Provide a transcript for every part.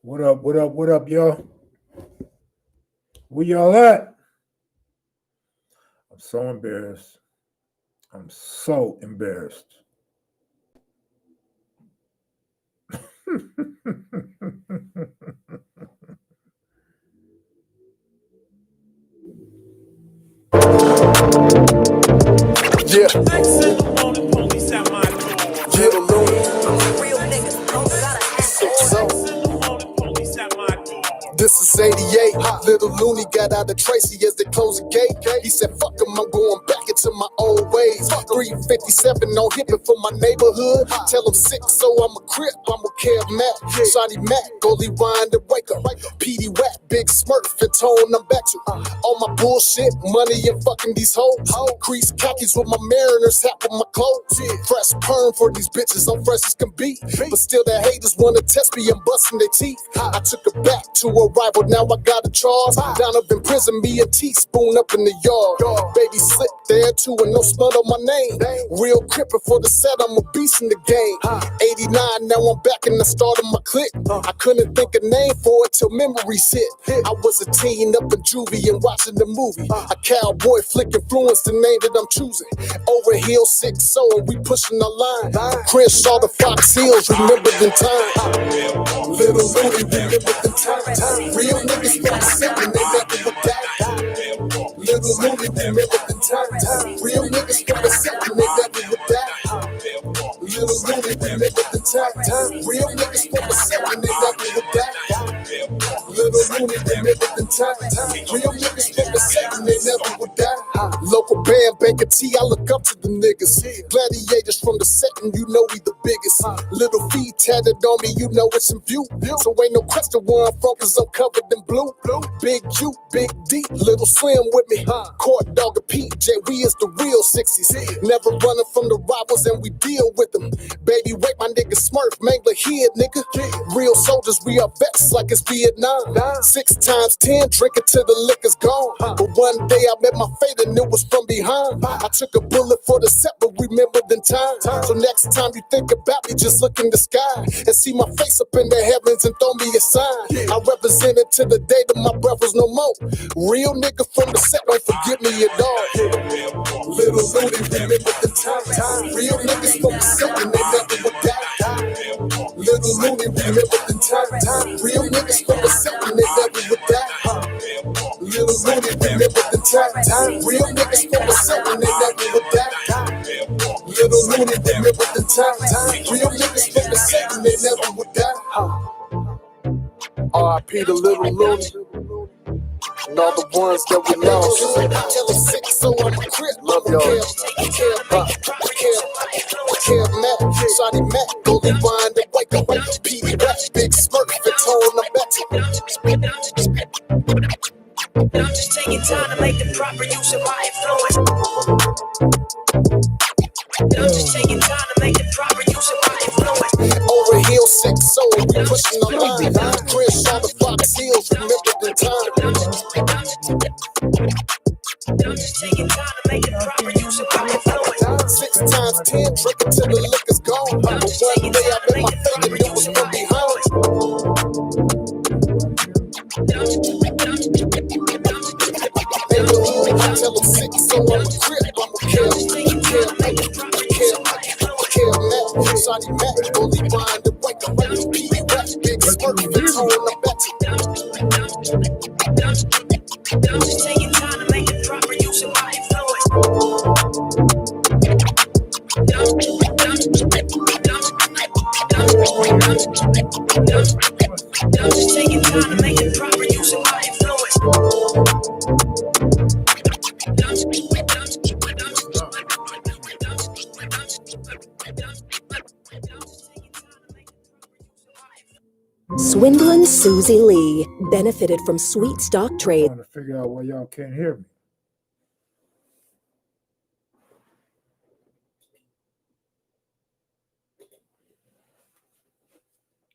What up, what up, what up, y'all? Where y'all at? I'm so embarrassed. I'm so embarrassed. Yeah. Get a loon. This is 88. Little Looney got out of Tracy as they close the gate. He said, fuck him, I'm going back into my old ways. 357 on hippin' for my neighborhood. Tell him 6, so I'm a crip, I'm a Kev Mac. Shotty Mac, goalie wind and wake up. PD Wack, big smurf, and tone I'm back to. All my bullshit, money and fucking these hoes. Crease khakis with my Mariners hat with my clothes. Fresh perm for these bitches, I'm fresh as can be. But still the haters wanna test me and busting their teeth. I took it back to a rival, now I got a charge. Down up in prison, me a teaspoon up in the yard. Baby slipped there too, and no smut on my name. Real cripper for the set, I'm a beast in the game. 89, now I'm back in the start of my clique. I couldn't think a name for it till memories hit. I was a teen up in juvie and watching the movie. A cowboy flick influenced the name that I'm choosing. Over Hill 6 and we pushing the line. Crenshaw the Fox Hills, remember the time. Little Louie, remember the time. Real niggas from the city, they never would die. Little Louie, remember the time. Real niggas from the city, they never would die. Little Louie, remember the time. Real niggas from the city, they never would die. Little Louie, remember the time. Real niggas from the city, they never would die. Local band, Banker T, I look up to the niggas. Gladiators from the setting, you know we the biggest. Little feet tatted on me, you know it's in view. So ain't no question where I'm from, cause I'm covered in blue. Big U, Big D, Little Slim with me. Court Dog and PJ, we is the real 60s. Never running from the robbers and we deal with them. Baby, wait, my nigga Smurf, Mangler here, nigga. Real soldiers, we are vets like it's Vietnam. 6 times 10, drinking till the liquor's gone. But one day I met my fate and it was from behind. I took a bullet for the set, but remembered in time. So next time you think about me, just look in the sky and see my face up in the heavens and throw me a sign. I represent it to the day that my brothers no more. Real nigga from the set, don't forget me at all. Little Looney, remember the time. Real niggas from the set and they never would die. Little Looney, remember the time. Real niggas from the set and they never would die. Little Looney, remember the time. Real niggas from the set and they never would die. Little Looney, remember the time. Real niggas from the set and they never would die. R.I.P. to Little Looney and all the ones that we lost. Tell them 6, so I'm a crip. Love y'all. Kev Mac, Shotty Mac, goalie wind and wake up. PD Wack, big smurf, and tone I'm back to. I'm just taking time to make the proper use of my influence. I'm just taking time to make the proper use of my influence. Over Hill 6 we pushing the line. Crenshaw the Fox Hills, remember the time. I'm just taking time to make the proper use of my influence. 6 times 10, drinking till the liquor's gone. But one day I met my fate and it was from behind. I tell them 6, so I'm a crip. I'm a Kev Mac, Shotty Mac, goalie wind and wake up. PD Wack, big smurf, and tone I'm back to. I'm just taking time to make the proper use of my influence. I'm just taking time to make the proper use of my influence. Swindlin' Susie Lee benefited from sweet stock trade. I'm trying to figure out why y'all can't hear me.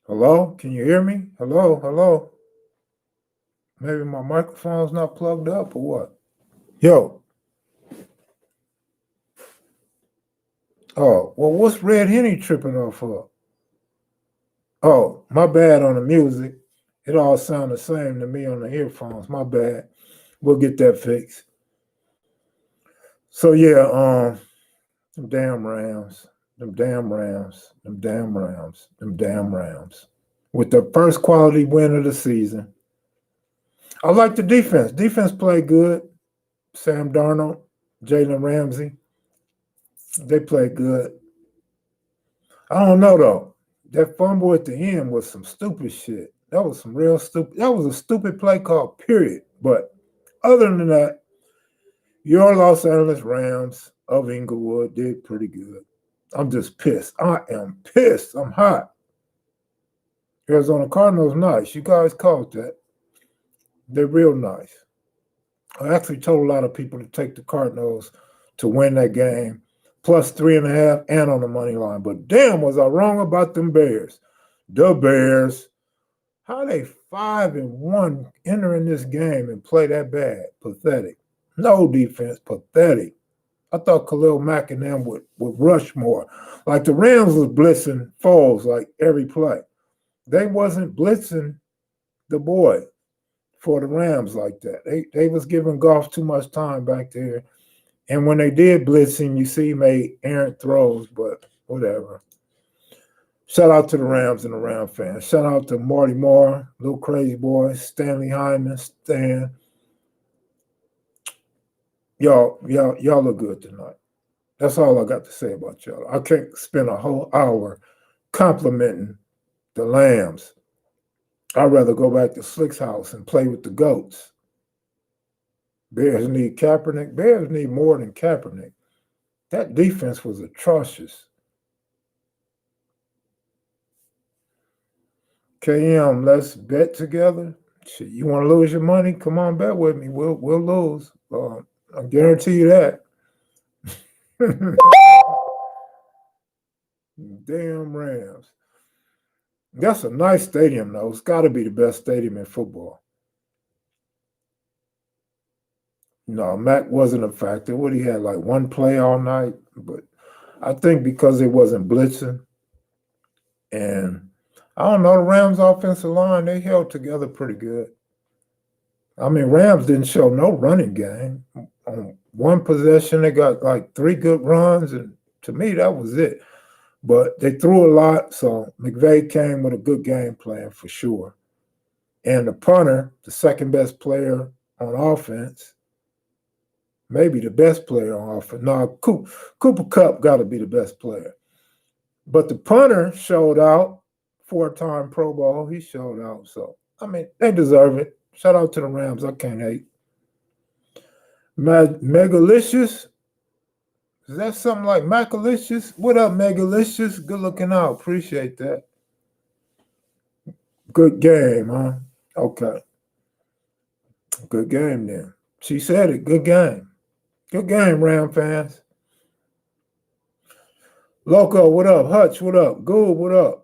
Hello? Can you hear me? Hello? Hello? Maybe my microphone's not plugged up or what? Yo. Oh, well, what's Red Henny tripping off for? Oh, my bad on the music. It all sound the same to me on the earphones. My bad. We'll get that fixed. So yeah, them damn Rams, them damn Rams, them damn Rams, them damn Rams. With the first quality win of the season. I like the defense. Defense played good. Sam Darnold, Jalen Ramsey, they played good. I don't know though. That fumble at the end was some stupid shit. That was some real stupid. That was a stupid play call, period. But other than that, your Los Angeles Rams of Inglewood did pretty good. I'm just pissed. I am pissed. I'm hot. Arizona Cardinals, nice. You guys caught that. They're real nice. I actually told a lot of people to take the Cardinals to win that game, plus 3.5 and on the money line. But damn, was I wrong about them Bears. The Bears. How they 5-1 entering this game and play that bad? Pathetic. No defense, pathetic. I thought Khalil Mack and them would rush more. Like the Rams was blitzing Foles like every play. They wasn't blitzing the boy for the Rams like that. They was giving Goff too much time back there. And when they did blitz him, you see he made errant throws, but whatever. Shout out to the Rams and the Ram fans. Shout out to Marty Moore, Little Crazy Boy, Stanley Hyman, Stan. Y'all look good tonight. That's all I got to say about y'all. I can't spend a whole hour complimenting the Lambs. I'd rather go back to Slick's house and play with the goats. Bears need Kaepernick. Bears need more than Kaepernick. That defense was atrocious. KM, let's bet together. Shit, you want to lose your money? Come on, bet with me. We'll lose. I guarantee you that. Damn Rams. That's a nice stadium, though. It's got to be the best stadium in football. No, Mac wasn't a factor. What he had, like one play all night. But I think because it wasn't blitzing, and I don't know, the Rams' offensive line, they held together pretty good. I mean, Rams didn't show no running game. On one possession, they got like 3 good runs, and to me, that was it. But they threw a lot, so McVay came with a good game plan for sure. And the punter, the second best player on offense, maybe the best player on offense. No, Cooper Kupp got to be the best player. But the punter showed out, 4-time Pro Bowl. He showed out. So, I mean, they deserve it. Shout out to the Rams. I can't hate. Megalicious. Is that something like Macalicious? What up, Megalicious? Good looking out. Appreciate that. Good game, huh? Okay. Good game then. She said it. Good game. Good game, Ram fans. Loco, what up? Hutch, what up? Gould, what up?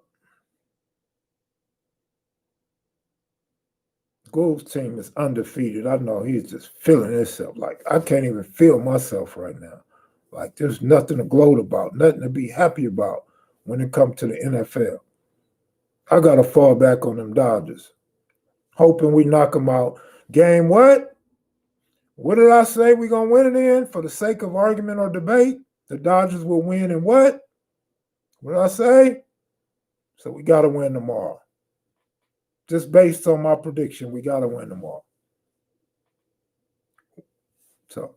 Gould's team is undefeated. I know he's just feeling himself. Like, I can't even feel myself right now. Like, there's nothing to gloat about, nothing to be happy about when it comes to the NFL. I got to fall back on them Dodgers, hoping we knock them out. Game what? What did I say we going to win it in? For the sake of argument or debate, the Dodgers will win in what? What did I say? So we got to win tomorrow. Just based on my prediction, we got to win tomorrow. So.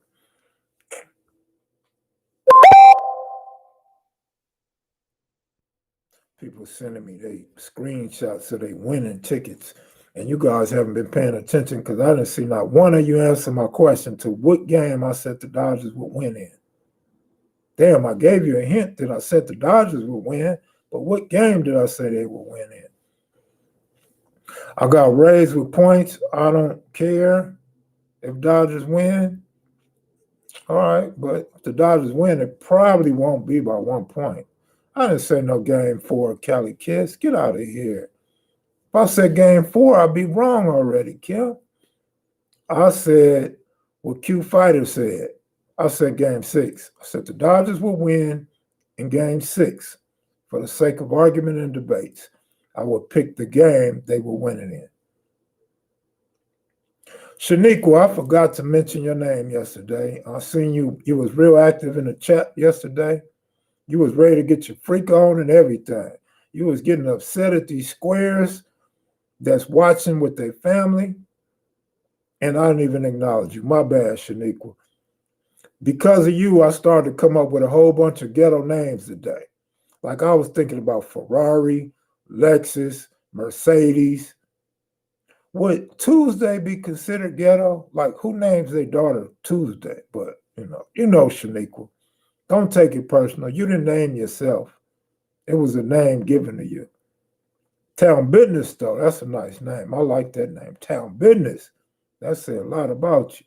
People sending me they screenshots of they winning tickets, and you guys haven't been paying attention because I didn't see not one of you answer my question to what game I said the Dodgers would win in. Damn, I gave you a hint that I said the Dodgers would win, but what game did I say they would win in? I got raised with points. I don't care if Dodgers win. All right, but if the Dodgers win, it probably won't be by 1 point. I didn't say no game 4, Cali Kiss. Get out of here. If I said game 4, I'd be wrong already, Kim. I said what Q Fighter said. I said game 6. I said the Dodgers will win in game 6. For the sake of argument and debates, I would pick the game they were winning in. Shaniqua, I forgot to mention your name yesterday. I seen you was real active in the chat yesterday. You was ready to get your freak on and everything. You was getting upset at these squares that's watching with their family. And I didn't even acknowledge you. My bad, Shaniqua. Because of you, I started to come up with a whole bunch of ghetto names today. Like I was thinking about Ferrari, Lexus, Mercedes. Would Tuesday be considered ghetto? Like who names their daughter Tuesday? But Shaniqua, don't take it personal. You didn't name yourself. It was a name given to you. Town Business, though, that's a nice name. I like that name. Town Business. That says a lot about you.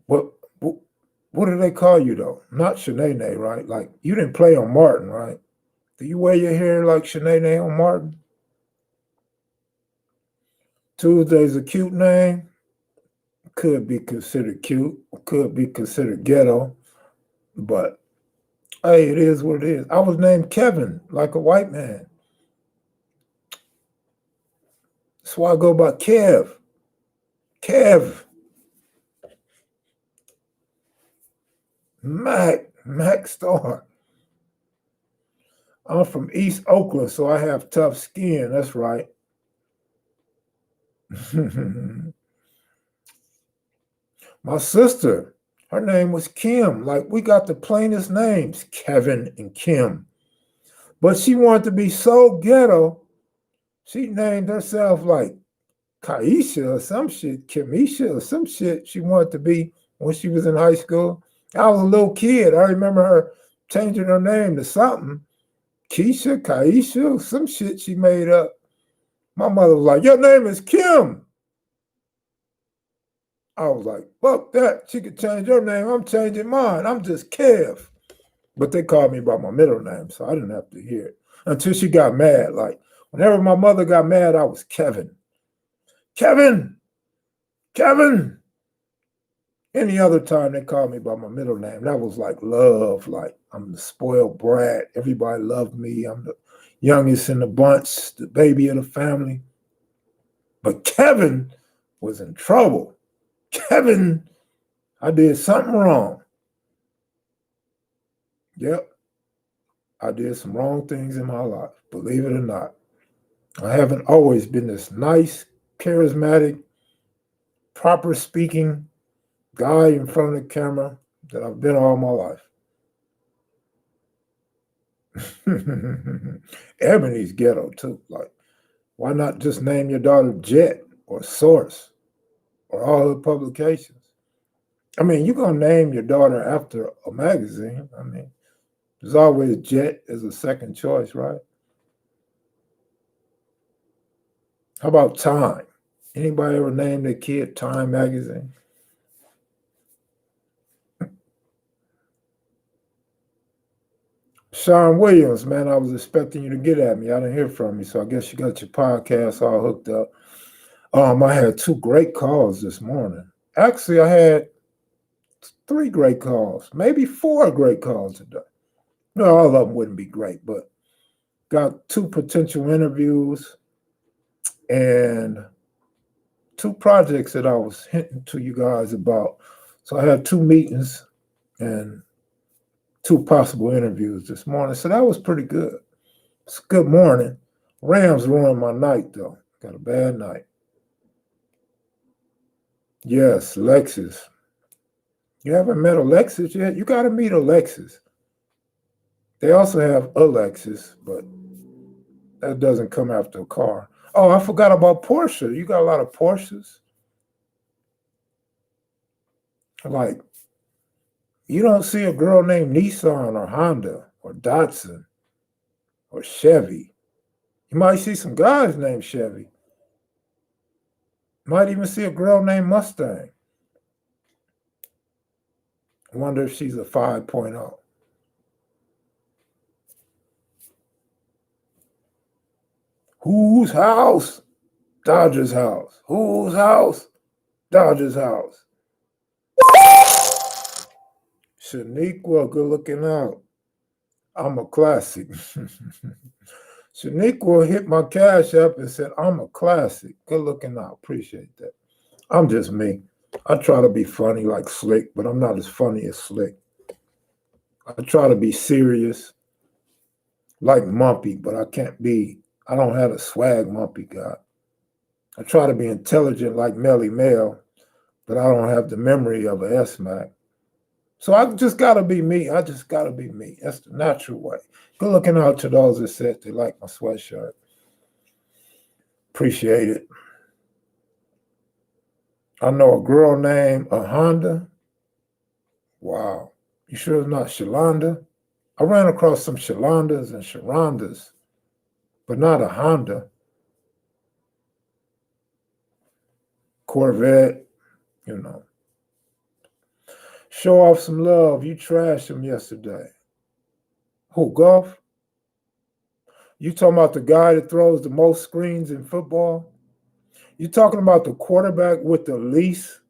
What do they call you, though? Not Shanae, right? Like, you didn't play on Martin, right? Do you wear your hair like Shanae on Martin? Tuesday's a cute name. Could be considered cute. Could be considered ghetto. But, hey, it is what it is. I was named Kevin, like a white man. That's why I go by Kev. Kev. Mac Star. I'm from East Oakland, so I have tough skin. That's right. My sister, her name was Kim. Like, we got the plainest names, Kevin and Kim. But she wanted to be so ghetto, she named herself like Kaisha or some shit, Kimisha or some shit she wanted to be when she was in high school. I was a little kid. I remember her changing her name to something. Keisha, Kaisha, some shit she made up. My mother was like, your name is Kim. I was like, fuck that. She could change her name. I'm changing mine. I'm just Kev. But they called me by my middle name, so I didn't have to hear it. Until she got mad. Like, whenever my mother got mad, I was Kevin. Kevin! Kevin! Any other time they called me by my middle name, that was like love. Like, I'm the spoiled brat. Everybody loved me. I'm the youngest in the bunch, the baby of the family. But Kevin was in trouble. Kevin, I did something wrong. Yep, I did some wrong things in my life, believe it or not. I haven't always been this nice, charismatic, proper speaking guy in front of the camera that I've been all my life. Ebony's ghetto too. Like, why not just name your daughter Jet or Source or all her publications? I mean, you're going to name your daughter after a magazine. I mean, there's always Jet as a second choice, right? How about Time? Anybody ever named their kid Time magazine? Sean Williams, man, I was expecting you to get at me. I didn't hear from you, so I guess you got your podcast all hooked up. I had 2 great calls this morning. Actually, I had 3 great calls, maybe 4 great calls today. No, all of them wouldn't be great, but got 2 potential interviews and 2 projects that I was hinting to you guys about. So I had 2 meetings and 2 possible interviews this morning. So that was pretty good. It's a good morning. Rams ruined my night, though. Got a bad night. Yes, Lexus. You haven't met Alexis yet? You got to meet Alexis. They also have Alexis, but that doesn't come after a car. Oh, I forgot about Porsche. You got a lot of Porsches? Like, you don't see a girl named Nissan or Honda or Datsun or Chevy. You might see some guys named Chevy. Might even see a girl named Mustang. I wonder if she's a 5.0. Whose house? Dodger's house. Whose house? Dodger's house. Shaniqua, good looking out. I'm a classic. Shaniqua hit my cash app and said, I'm a classic. Good looking out. Appreciate that. I'm just me. I try to be funny like Slick, but I'm not as funny as Slick. I try to be serious like Mumpy, but I don't have the swag Mumpy got. I try to be intelligent like Melly Mel, but I don't have the memory of a S-Mac. So I just got to be me. I just got to be me. That's the natural way. Good looking out to those that said they like my sweatshirt. Appreciate it. I know a girl named Honda. Wow. You sure it's not Shalonda? I ran across some Shalondas and Sharondas, but not a Honda. Corvette, you know. Show off some love. You trashed him yesterday. Who, Golf? You talking about the guy that throws the most screens in football? You talking about the quarterback with the least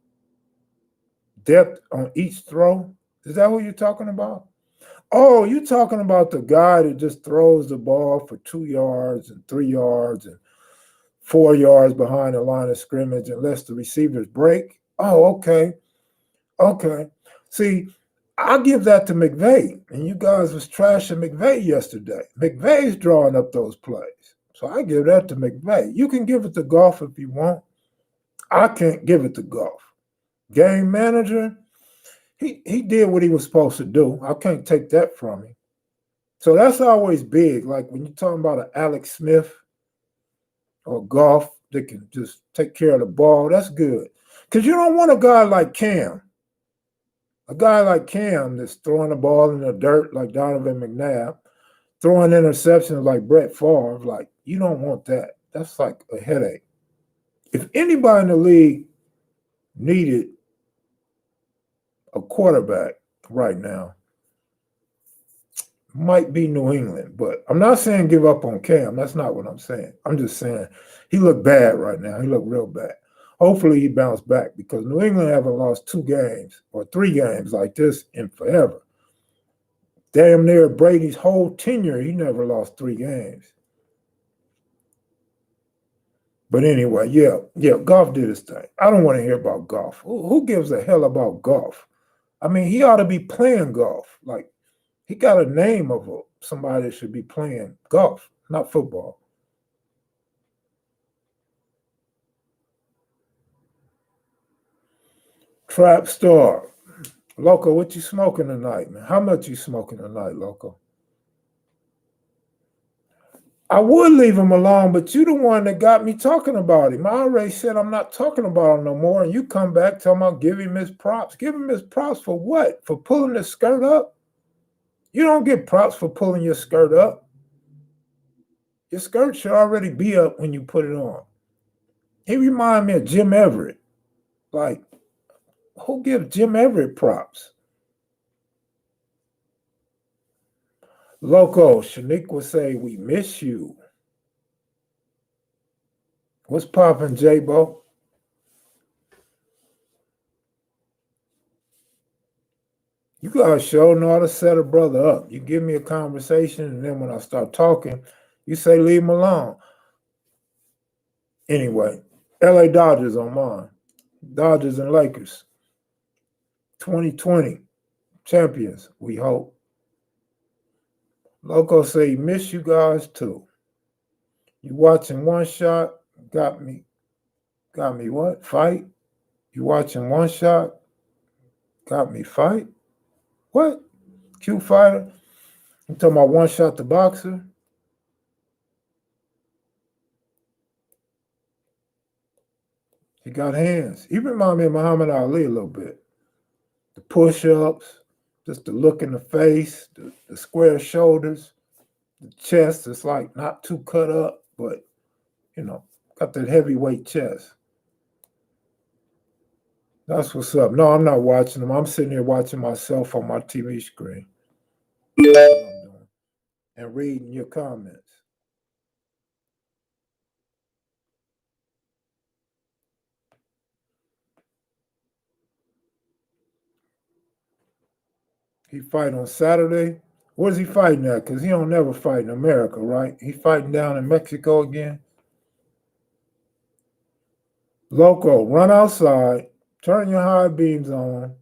depth on each throw? Is that who you're talking about? Oh, you talking about the guy that just throws the ball for 2 yards and 3 yards and 4 yards behind the line of scrimmage and lets the receivers break? Oh, okay. Okay. See, I give that to McVay, and you guys was trashing McVay yesterday. McVay's drawing up those plays. So I give that to McVay. You can give it to Golf if you want. I can't give it to Golf. Game manager, he did what he was supposed to do. I can't take that from him. So that's always big. Like when you're talking about an Alex Smith or Golf that can just take care of the ball, that's good. Because you don't want a guy like Cam. A guy like Cam that's throwing the ball in the dirt like Donovan McNabb, throwing interceptions like Brett Favre, like you don't want that. That's like a headache. If anybody in the league needed a quarterback right now, might be New England. But I'm not saying give up on Cam. That's not what I'm saying. I'm just saying he looked bad right now. He looked real bad. Hopefully he bounced back because New England haven't lost 2 games or 3 games like this in forever. Damn near Brady's whole tenure, he never lost 3 games. But anyway, yeah, Golf did his thing. I don't want to hear about Golf. Who gives a hell about Golf? I mean, he ought to be playing golf. Like, he got a name of somebody that should be playing golf, not football. Trap Star. Loco, what you smoking tonight, man? How much you smoking tonight, Loco? I would leave him alone, but you the one that got me talking about him. I already said I'm not talking about him no more, and you come back talking about give him his props. Give him his props for what? For pulling his skirt up? You don't get props for pulling your skirt up. Your skirt should already be up when you put it on. He remind me of Jim Everett. Like, who gives Jim Everett props? Loco, Shaniqua say, we miss you. What's poppin', J-Bo? You guys sure know how to set a brother up. You give me a conversation, and then when I start talking, you say leave him alone. Anyway, LA Dodgers on mine. Dodgers and Lakers. 2020 champions, we hope. Loco say, miss you guys too. You watching One Shot? Got me what? Fight? You watching One Shot? Got me fight? What? Q Fighter? You talking about One Shot the boxer? He got hands. He remind me of Muhammad Ali a little bit. The push-ups, just the look in the face, the square shoulders, the chest is like not too cut up, but got that heavyweight chest. That's what's up. No, I'm not watching them. I'm sitting here watching myself on my TV screen. That's what I'm doing. And reading your comments. He fight on Saturday. Where's he fighting at? Because he don't never fight in America, right? He fighting down in Mexico again. Loco, run outside, turn your high beams on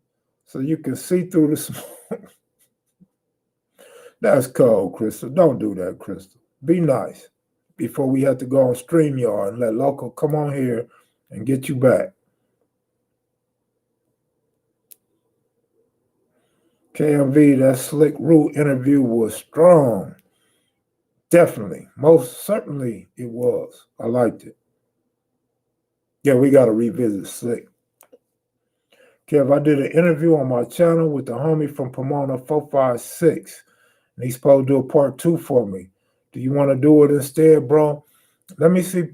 so you can see through the smoke. That's cold, Crystal. Don't do that, Crystal. Be nice before we have to go on StreamYard and let Loco come on here and get you back. KMV, that Slick Root interview was strong. Definitely. Most certainly it was. I liked it. Yeah, we got to revisit Slick. Kev, I did an interview on my channel with the homie from Pomona 456, and he's supposed to do a part 2 for me. Do you want to do it instead, bro? Let me see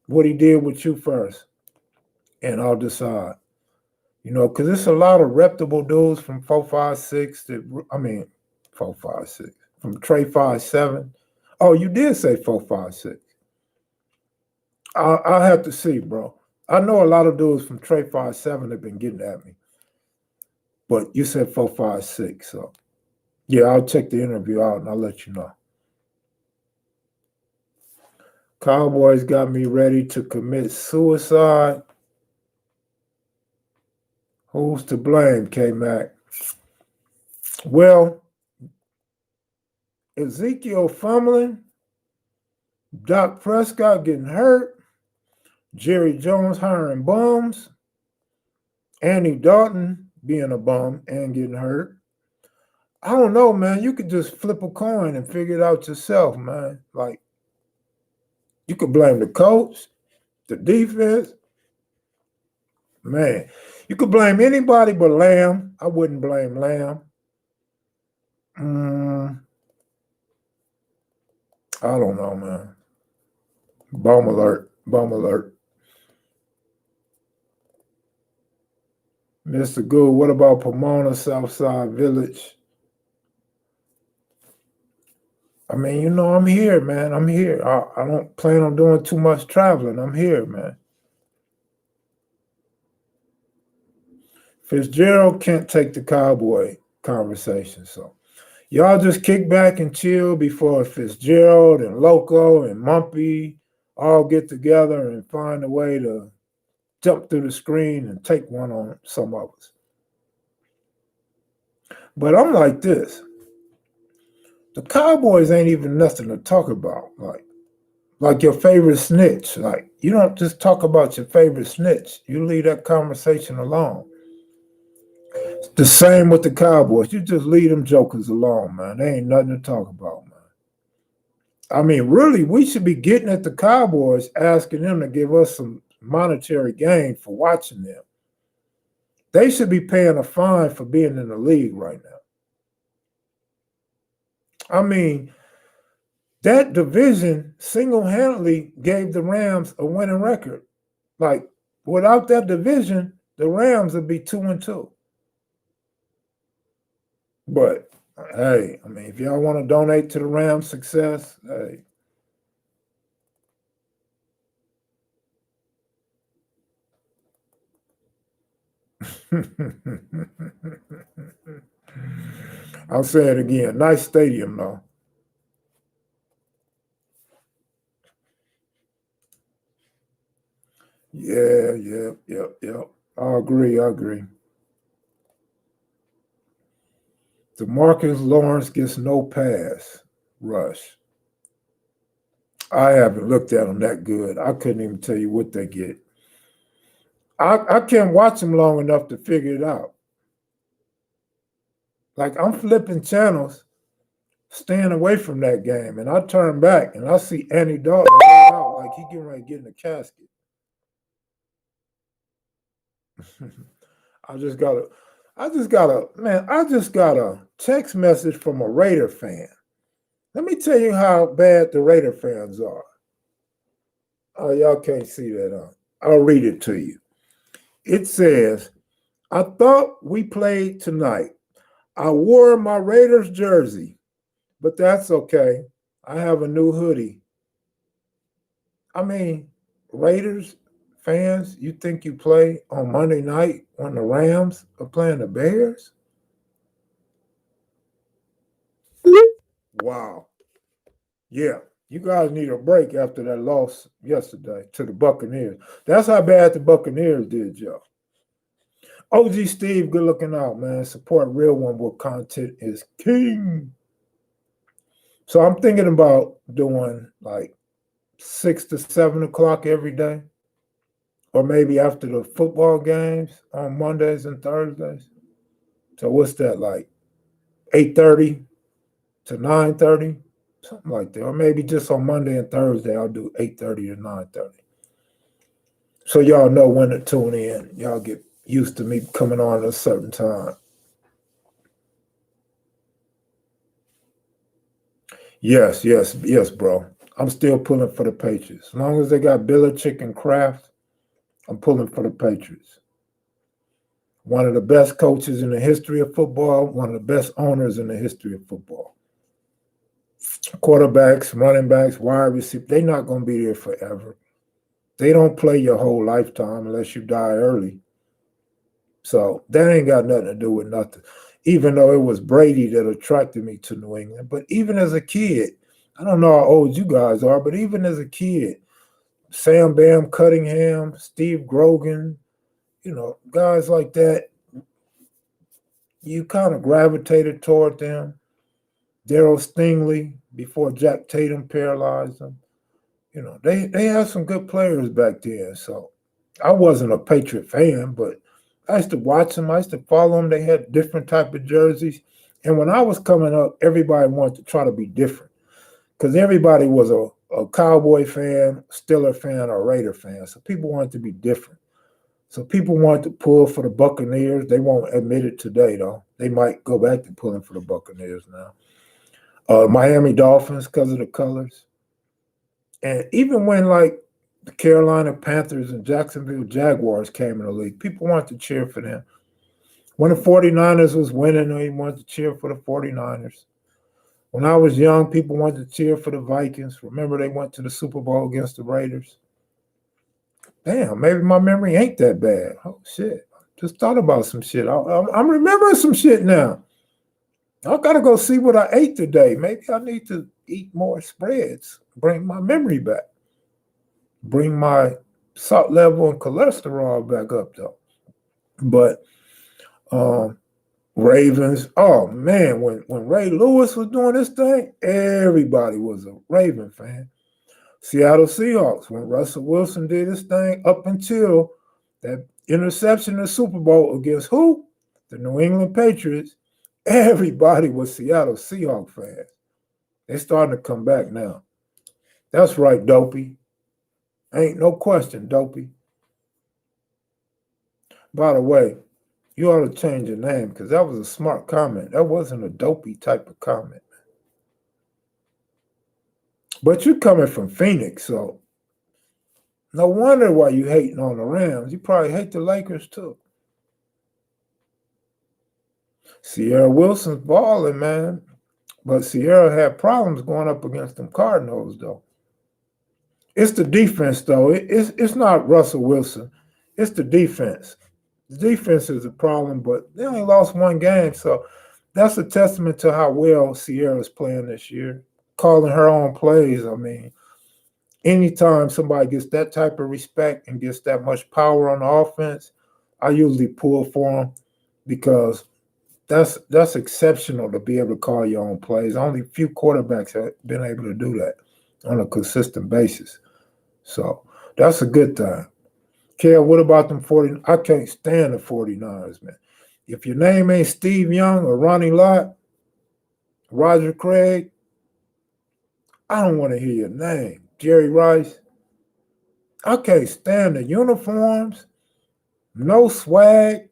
what he did with you first, and I'll decide. You know, because it's a lot of reputable dudes from 456 that, 456, from Trey 57. Oh, you did say 456. I'll have to see, bro. I know a lot of dudes from Trey 57 have been getting at me, but you said 456, so yeah, I'll check the interview out and I'll let you know. Cowboys got me ready to commit suicide. Who's to blame, K-Mac? Well, Ezekiel fumbling, Dak Prescott getting hurt, Jerry Jones hiring bums, Andy Dalton being a bum and getting hurt. I don't know, man. You could just flip a coin and figure it out yourself, man. Like, you could blame the coach, the defense. Man, you could blame anybody but Lamb. I wouldn't blame Lamb. I don't know, man. Bomb alert. Bomb alert. Mr. Good, what about Pomona, Southside Village? I mean, you know, I'm here, man. I'm here. I don't plan on doing too much traveling. I'm here, man. Fitzgerald can't take the Cowboy conversation, so y'all just kick back and chill before Fitzgerald and Loco and Mumpy all get together and find a way to jump through the screen and take one on some of us. But I'm like this. The Cowboys ain't even nothing to talk about. Like your favorite snitch. Like, you don't just talk about your favorite snitch. You leave that conversation alone. It's the same with the Cowboys. You just leave them jokers alone, man. They ain't nothing to talk about, man. I mean, really, we should be getting at the Cowboys, asking them to give us some monetary gain for watching them. They should be paying a fine for being in the league right now. I mean, that division single-handedly gave the Rams a winning record. Like, without that division, the Rams would be 2-2. But, hey, I mean, if y'all want to donate to the Rams' success, hey. I'll say it again. Nice stadium, though. Yeah. I agree. DeMarcus Lawrence gets no pass rush. I haven't looked at them that good. I couldn't even tell you what they get. I can't watch them long enough to figure it out. Like, I'm flipping channels, staying away from that game, and I turn back and I see Andy Dalton rolling out like he getting ready to get in the casket. I just got a text message from a Raider fan. Let me tell you how bad the Raider fans are. Oh, y'all can't see that. I'll read it to you. It says, I thought we played tonight. I wore my Raiders jersey, but that's okay. I have a new hoodie. I mean, Raiders fans, you think you play on Monday night when the Rams are playing the Bears? Wow. Yeah. You guys need a break after that loss yesterday to the Buccaneers. That's how bad the Buccaneers did, y'all. OG Steve, good looking out, man. Support real one where content is king. So I'm thinking about doing like 6 to 7 o'clock every day, or maybe after the football games on Mondays and Thursdays. So what's that, like 8:30 to 9:30, something like that, or maybe just on Monday and Thursday I'll do 8:30 to 9:30. So y'all know when to tune in. Y'all get used to me coming on at a certain time. Yes, yes, yes, bro. I'm still pulling for the Patriots. As long as they got Belichick and Kraft, I'm pulling for the Patriots. One of the best coaches in the history of football, one of the best owners in the history of football. Quarterbacks, running backs, wide receivers, they're not going to be there forever. They don't play your whole lifetime unless you die early. So that ain't got nothing to do with nothing. Even though it was Brady that attracted me to New England. But even as a kid, I don't know how old you guys are, but even as a kid, Sam Bam Cunningham, Steve Grogan, guys like that, you kind of gravitated toward them. Darryl Stingley, before Jack Tatum paralyzed them. They had some good players back then. So I wasn't a Patriot fan, but I used to watch them. I used to follow them. They had different type of jerseys. And when I was coming up, everybody wanted to try to be different because everybody was a Cowboy fan, Steeler fan, or Raider fan. So people wanted to be different. So people wanted to pull for the Buccaneers. They won't admit it today, though. They might go back to pulling for the Buccaneers now. Miami Dolphins because of the colors. And even when, like, the Carolina Panthers and Jacksonville Jaguars came in the league, people wanted to cheer for them. When the 49ers was winning, they wanted to cheer for the 49ers. When I was young, people wanted to cheer for the Vikings. Remember, they went to the Super Bowl against the Raiders. Damn, maybe my memory ain't that bad. Oh, shit. Just thought about some shit. I'm remembering some shit now. I got to go see what I ate today. Maybe I need to eat more spreads, bring my memory back, bring my salt level and cholesterol back up, though. But Ravens, oh, man, when Ray Lewis was doing this thing, everybody was a Raven fan. Seattle Seahawks, when Russell Wilson did his thing up until that interception in the Super Bowl against who? The New England Patriots. Everybody was Seattle Seahawks fans. They're starting to come back now. That's right, Dopey. Ain't no question, Dopey. By the way, you ought to change your name because that was a smart comment. That wasn't a dopey type of comment. But you're coming from Phoenix, so no wonder why you hating on the Rams. You probably hate the Lakers too. Sierra Wilson's balling, man. But Sierra had problems going up against them Cardinals, though. It's the defense, though. It's not Russell Wilson. It's the defense. The defense is a problem, but they only lost one game, so that's a testament to how well Sierra's playing this year. Calling her own plays, I mean, anytime somebody gets that type of respect and gets that much power on the offense, I usually pull for them because that's exceptional to be able to call your own plays. Only a few quarterbacks have been able to do that on a consistent basis. So that's a good thing. Kev, what about them 40? I can't stand the 49ers, man. If your name ain't Steve Young or Ronnie Lott, Roger Craig, I don't want to hear your name. Jerry Rice. I can't stand the uniforms. No swag.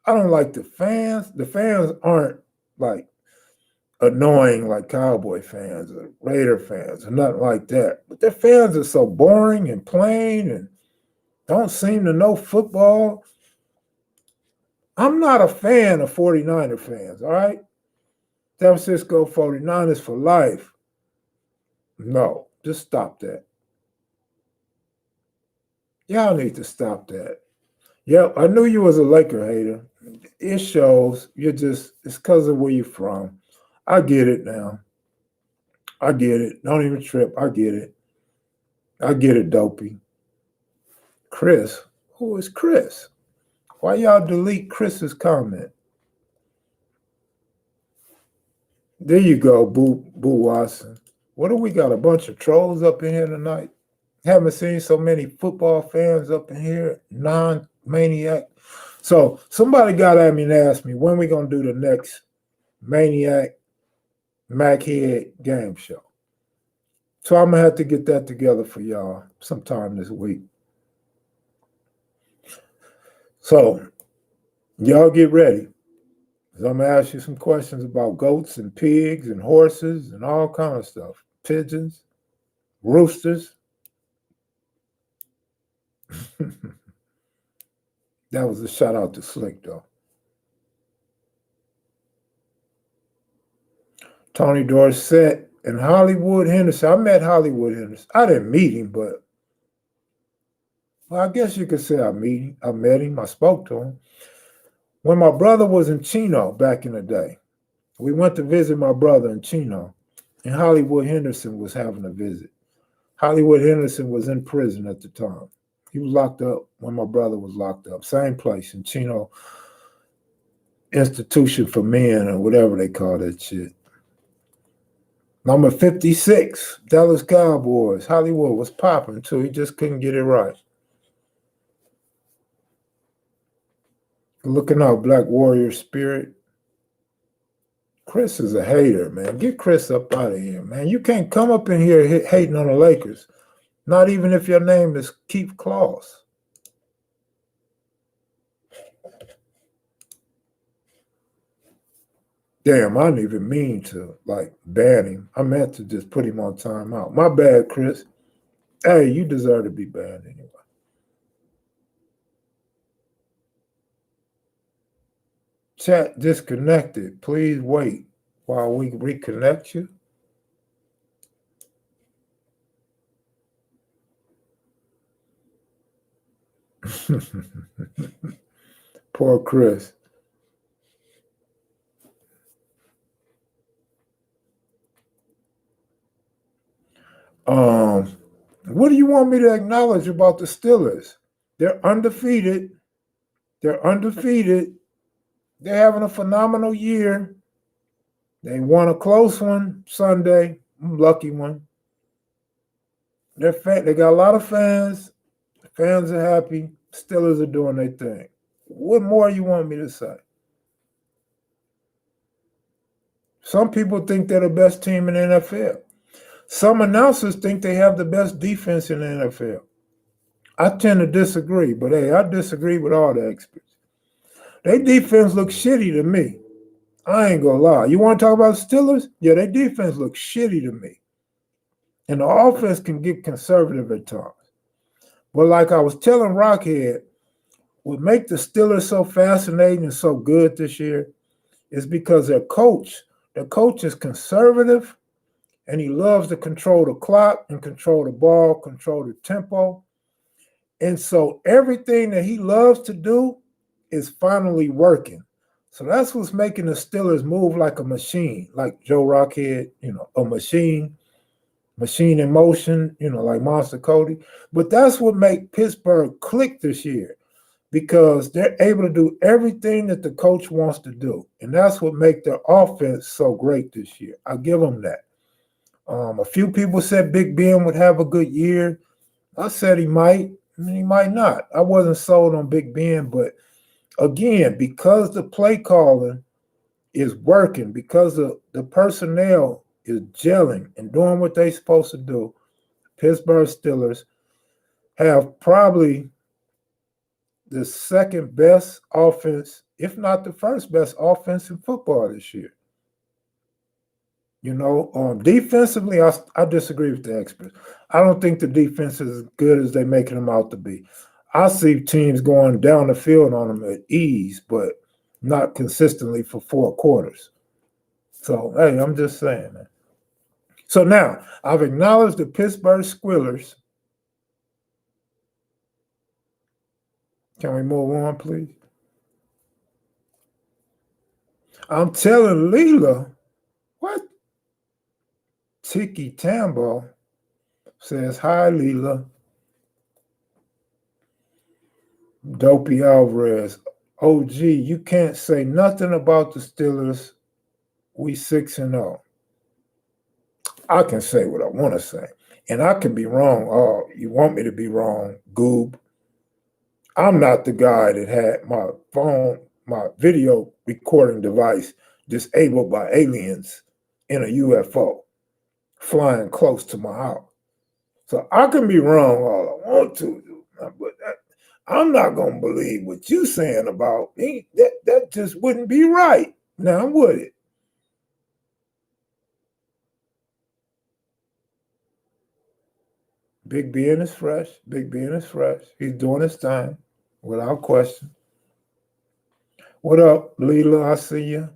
I don't like the fans. The fans aren't like annoying like Cowboy fans or Raider fans or nothing like that. But their fans are so boring and plain and don't seem to know football. I'm not a fan of 49er fans, all right? San Francisco 49ers for life. No, just stop that. Y'all need to stop that. Yep, I knew you was a Laker hater. It shows. It's because of where you're from. I get it now. I get it. Don't even trip. I get it. I get it, Dopey. Chris. Who is Chris? Why y'all delete Chris's comment? There you go, Boo Watson. What do we got? A bunch of trolls up in here tonight? Haven't seen so many football fans up in here, non-maniac. So somebody got at me and asked me when we gonna do the next Maniac Machead game show. So I'm gonna have to get that together for y'all sometime this week. So y'all get ready. Because I'm gonna ask you some questions about goats and pigs and horses and all kind of stuff. Pigeons, roosters. That was a shout out to Slick though. Tony Dorsett and Hollywood Henderson. I met Hollywood Henderson. I didn't meet him, but well, I guess you could say I met him. I spoke to him. When my brother was in Chino back in the day, we went to visit my brother in Chino, and Hollywood Henderson was having a visit. Hollywood Henderson was in prison at the time. He was locked up when my brother was locked up. Same place in Chino Institution for Men or whatever they call that shit. Number 56, Dallas Cowboys. Hollywood was popping too. He just couldn't get it right. Looking out, Black Warrior Spirit. Chris is a hater, man. Get Chris up out of here, man. You can't come up in here hating on the Lakers. Not even if your name is Keith Claus. Damn, I didn't even mean to ban him. I meant to just put him on timeout. My bad, Chris. Hey, you deserve to be banned anyway. Chat disconnected. Please wait while we reconnect you. Poor Chris. What do you want me to acknowledge about the Steelers? They're undefeated. They're undefeated. They're having a phenomenal year. They won a close one Sunday, lucky one. They got a lot of fans. The fans are happy. Steelers are doing their thing. What more you want me to say? Some people think they're the best team in the NFL. Some announcers think they have the best defense in the NFL. I tend to disagree, but hey, I disagree with all the experts. Their defense looks shitty to me. I ain't gonna lie. You want to talk about Steelers? Yeah, their defense looks shitty to me. And the offense can get conservative at times. But like I was telling Rockhead, what makes the Steelers so fascinating and so good this year is because their coach is conservative, and he loves to control the clock and control the ball, control the tempo. And so everything that he loves to do is finally working. So that's what's making the Steelers move like a machine, like Joe Rockhead, a machine in motion, like Monster Cody. But that's what makes Pittsburgh click this year, because they're able to do everything that the coach wants to do. And that's what makes their offense so great this year. I give them that. A few people said Big Ben would have a good year. I said he might. He might not. I wasn't sold on Big Ben, but again, because the play calling is working, because the personnel is gelling and doing what they're supposed to do, Pittsburgh Steelers have probably the second best offense, if not the first best offense in football this year. Defensively, I disagree with the experts. I don't think the defense is as good as they're making them out to be. I see teams going down the field on them at ease, but not consistently for 4 quarters. So, hey, I'm just saying, man. So now, I've acknowledged the Pittsburgh Squillers. Can we move on, please? I'm telling Leela, Tiki Tambo says, hi, Leela. Dopey Alvarez, OG, you can't say nothing about the Steelers. We 6-0. I can say what I want to say. And I can be wrong. Oh, you want me to be wrong, goob. I'm not the guy that had my phone, my video recording device disabled by aliens in a UFO flying close to my house. So I can be wrong all I want to, but I'm not going to believe what you're saying about me. That just wouldn't be right. Now, would it? Big Ben is fresh. Big Ben is fresh. He's doing his thing without question. What up, Leela? I see you.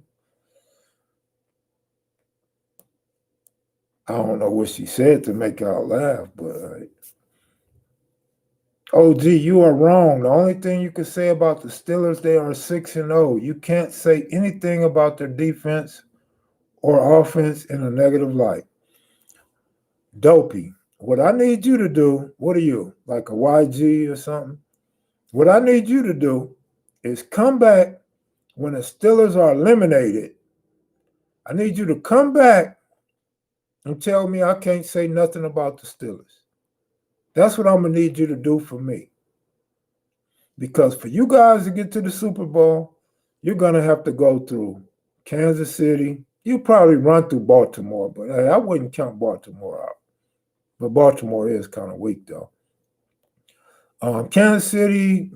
I don't know what she said to make y'all laugh, but OG, you are wrong. The only thing you can say about the Steelers, they are 6-0. You can't say anything about their defense or offense in a negative light. Dopey, what I need you to do, what are you, like a YG or something? What I need you to do is come back when the Steelers are eliminated. I need you to come back and tell me I can't say nothing about the Steelers. That's what I'm going to need you to do for me. Because for you guys to get to the Super Bowl, you're going to have to go through Kansas City. You probably run through Baltimore, but hey, I wouldn't count Baltimore out. But Baltimore is kind of weak, though. Kansas City,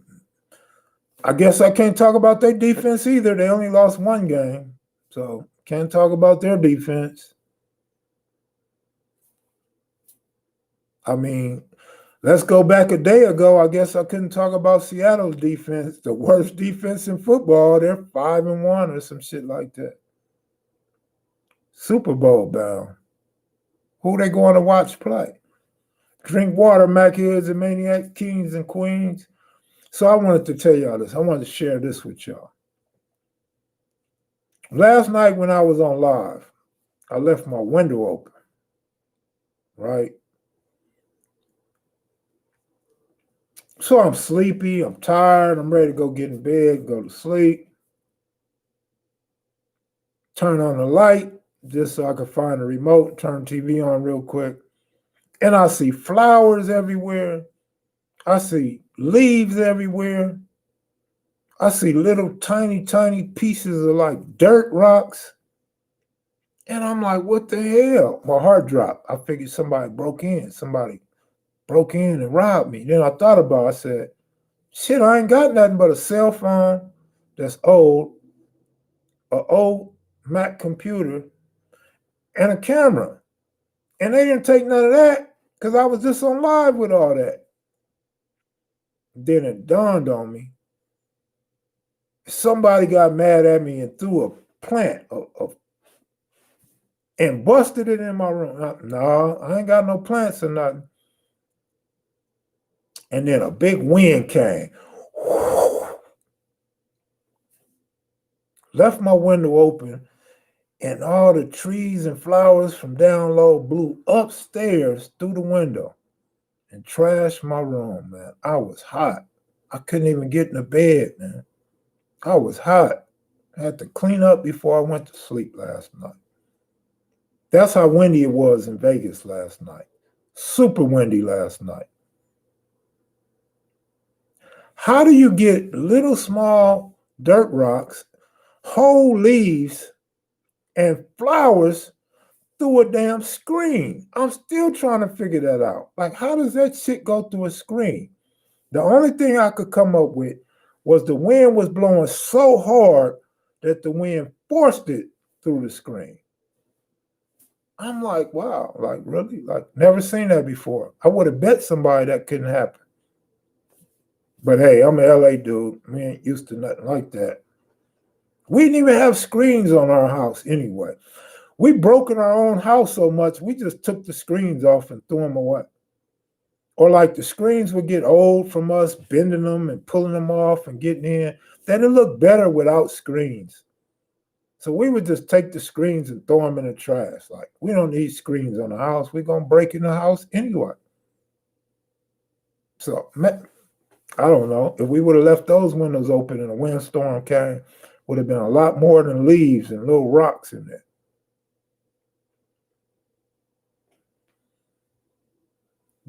I guess I can't talk about their defense either. They only lost one game, so can't talk about their defense. I mean, let's go back a day ago. I guess I couldn't talk about Seattle's defense, the worst defense in football. They're 5-1 or some shit like that. Super Bowl bound. Who they going to watch play? Drink water, Machiavellians and Maniacs, Kings and Queens. So I wanted to tell y'all this. I wanted to share this with y'all. Last night when I was on live, I left my window open, right? So I'm sleepy, I'm tired, I'm ready to go get in bed, go to sleep. Turn on the light just so I could find the remote, turn TV on real quick. And I see flowers everywhere. I see leaves everywhere. I see little tiny, tiny pieces of like dirt rocks. And I'm like, what the hell? My heart dropped. I figured somebody broke in. Somebody broke in and robbed me. Then I thought about it. I said, shit, I ain't got nothing but a cell phone that's old, an old Mac computer, and a camera. And they didn't take none of that because I was just on live with all that. Then it dawned on me. Somebody got mad at me and threw a plant and busted it in my room. No, I ain't got no plants or nothing. And then a big wind came. Left my window open, and all the trees and flowers from down low blew upstairs through the window and trashed my room, man. I was hot. I couldn't even get in the bed, man. I was hot. I had to clean up before I went to sleep last night. That's how windy it was in Vegas last night. Super windy last night. How do you get little small dirt rocks, whole leaves, and flowers through a damn screen? I'm still trying to figure that out. Like, how does that shit go through a screen? The only thing I could come up with was the wind was blowing so hard that the wind forced it through the screen. I'm like, wow, like really? Like, never seen that before. I would have bet somebody that couldn't happen. But hey, I'm an LA dude. We ain't used to nothing like that. We didn't even have screens on our house anyway. We broke in our own house so much, we just took the screens off and threw them away. Or like the screens would get old from us bending them and pulling them off and getting in. Then it looked better without screens. So we would just take the screens and throw them in the trash. Like, we don't need screens on the house. We're going to break in the house anyway. So, I don't know. If we would have left those windows open and a windstorm came, would have been a lot more than leaves and little rocks in there.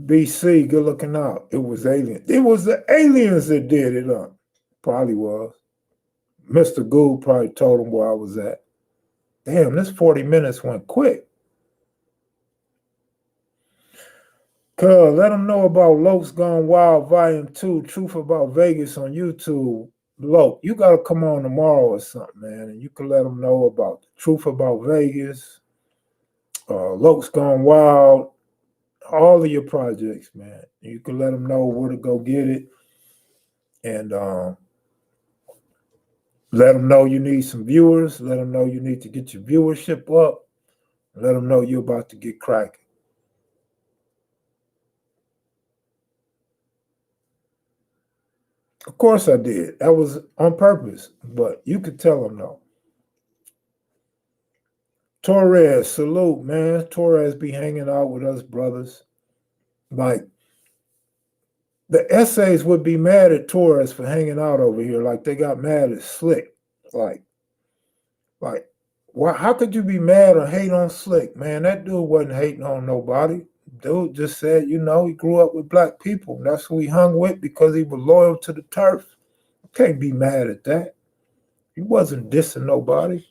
BC, good looking out. It was aliens. It was the aliens that did it up. Probably was. Mr. Gould probably told him where I was at. Damn, this 40 minutes went quick. Cuz, let them know about Loke's Gone Wild Volume 2, Truth About Vegas on YouTube. Loke, you got to come on tomorrow or something, man, and you can let them know about the Truth About Vegas, Loke's Gone Wild, all of your projects, man. You can let them know where to go get it, and let them know you need some viewers. Let them know you need to get your viewership up. Let them know you're about to get cracking. Of course I did. That was on purpose, but you could tell them no. Torres, salute, man. Torres be hanging out with us brothers. Like, the essays would be mad at Torres for hanging out over here. Like, they got mad at Slick. Like, why? How could you be mad or hate on Slick, man? That dude wasn't hating on nobody. Dude just said, he grew up with black people. That's who he hung with because he was loyal to the turf. You can't be mad at that. He wasn't dissing nobody.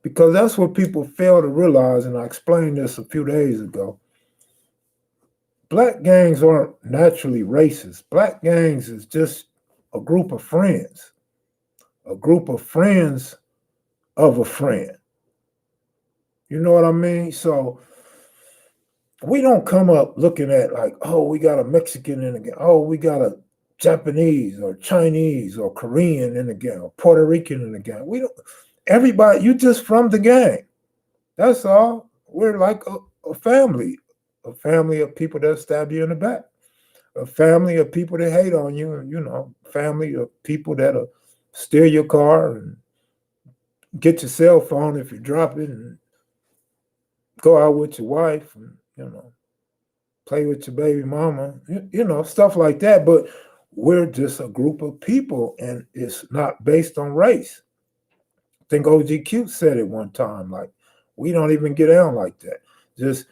Because that's what people fail to realize, and I explained this a few days ago. Black gangs aren't naturally racist. Black gangs is just a group of friends. A group of friends of a friend. You know what I mean? So we don't come up looking at like, oh, we got a Mexican in the gang. Oh, we got a Japanese or Chinese or Korean in the gang or Puerto Rican in the gang. We don't. Everybody, you just from the gang. That's all. We're like a family of people that stab you in the back, a family of people that hate on you, and family of people that'll steal your car and get your cell phone if you drop it, and go out with your wife, and play with your baby mama, stuff like that. But we're just a group of people, and it's not based on race. I think OG Cute said it one time, like, we don't even get down like that. Just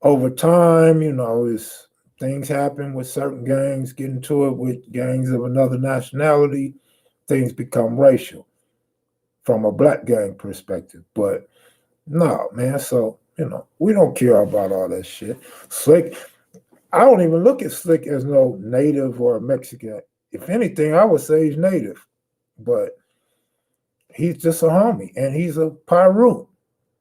over time, it's things happen with certain gangs, get into it with gangs of another nationality, things become racial from a black gang perspective. But no, man, so, we don't care about all that shit. Slick, I don't even look at Slick as no native or Mexican. If anything, I would say he's native, but he's just a homie, and he's a Pyru.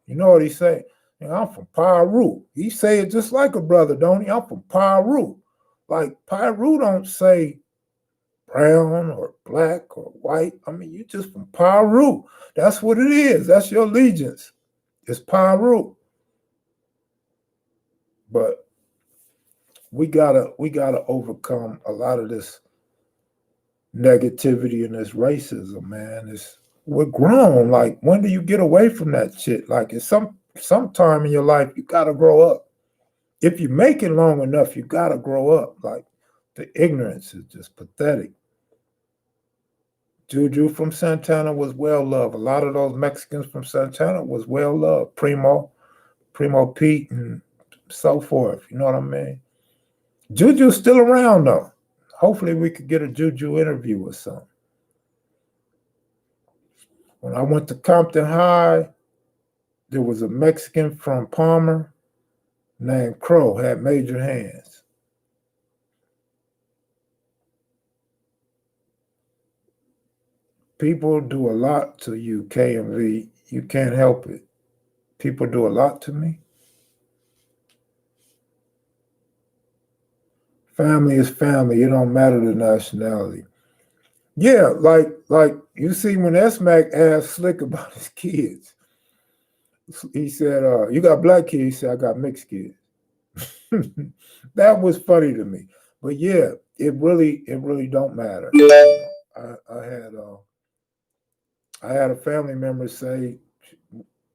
You know what he say? I'm from Pyru. He say it just like a brother, don't he? I'm from Pyru. Like, Pyru don't say brown or black or white. I mean, you just from Pyru. That's what it is. That's your allegiance. It's Pyru. But we gotta overcome a lot of this negativity and this racism, man. We're grown. Like, when do you get away from that shit? Like, it's sometime in your life you gotta grow up. If you make it long enough, you gotta grow up. Like, the ignorance is just pathetic. Juju from Santana was well loved. A lot of those Mexicans from Santana was well loved. Primo Pete, and so forth. You know what I mean? Juju's still around though. Hopefully we could get a Juju interview or something. When I went to Compton High, there was a Mexican from Palmer named Crow, had major hands. People do a lot to you, KMV. You can't help it. People do a lot to me. Family is family. It don't matter the nationality. Yeah, like you see when S-Mac asked Slick about his kids, he said, you got black kids? He said, I got mixed kids. That was funny to me. But yeah, it really don't matter. I had I had a family member say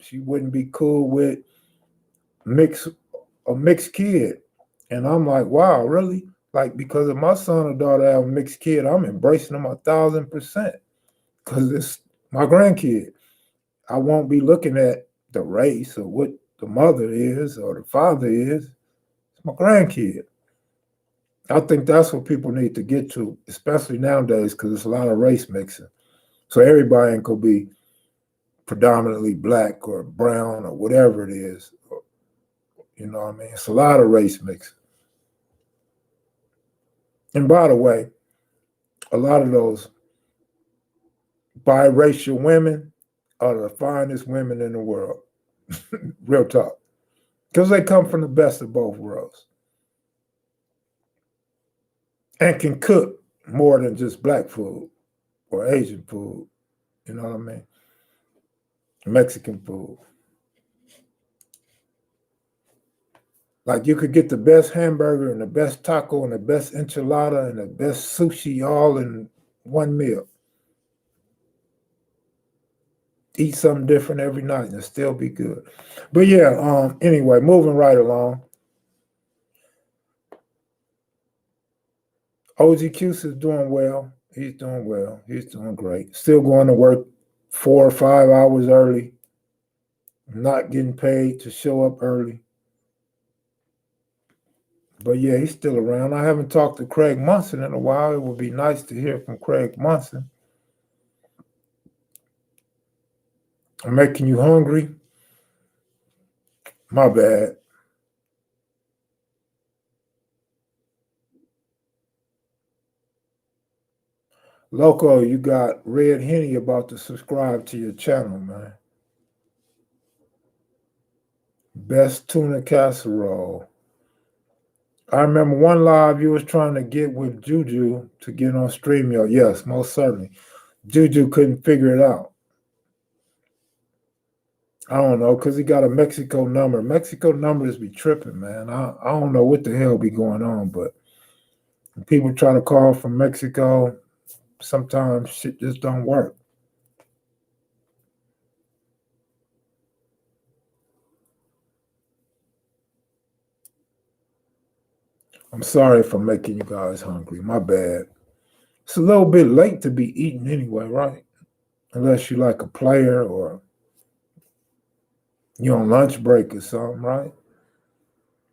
she wouldn't be cool with mix a mixed kid. And I'm like, wow, really? Like, because if my son or daughter have a mixed kid, I'm embracing them 1,000% because it's my grandkid. I won't be looking at the race or what the mother is or the father is. It's my grandkid. I think that's what people need to get to, especially nowadays, because there's a lot of race mixing. So everybody ain't gonna be predominantly black or brown or whatever it is. You know what I mean? It's a lot of race mixing. And by the way, a lot of those biracial women are the finest women in the world. Real talk. Because they come from the best of both worlds and can cook more than just black food or Asian food. You know what I mean? Mexican food. Like you could get the best hamburger and the best taco and the best enchilada and the best sushi all in one meal. Eat something different every night and it'll still be good. But yeah, anyway, moving right along. OG Cuse is doing well. He's doing well. He's doing great. Still going to work 4 or 5 hours early. Not getting paid to show up early. But yeah, he's still around. I haven't talked to Craig Munson in a while. It would be nice to hear from Craig Munson. I'm making you hungry. My bad. Loco, you got Red Henny about to subscribe to your channel, man. Best tuna casserole. I remember one live you was trying to get with Juju to get on StreamYard. Yes, most certainly. Juju couldn't figure it out. I don't know, because he got a Mexico number. Mexico numbers be tripping, man. I don't know what the hell be going on, but when people try to call from Mexico, sometimes shit just don't work. I'm sorry if I'm making you guys hungry. My bad. It's a little bit late to be eating anyway, right? Unless you like a player or you on lunch break or something, right?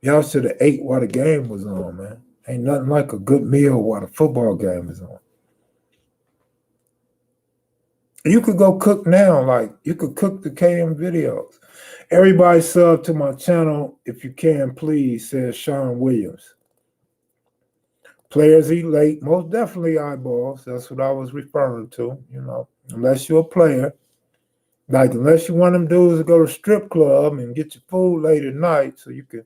Y'all should have ate while the game was on, man. Ain't nothing like a good meal while the football game is on. You could go cook now, like you could cook the KM videos. Everybody sub to my channel if you can, please, says Sean Williams. Players eat late, most definitely eyeballs. That's what I was referring to, you know, unless you're a player. Like, unless you want them dudes to go to strip club and get your food late at night so you can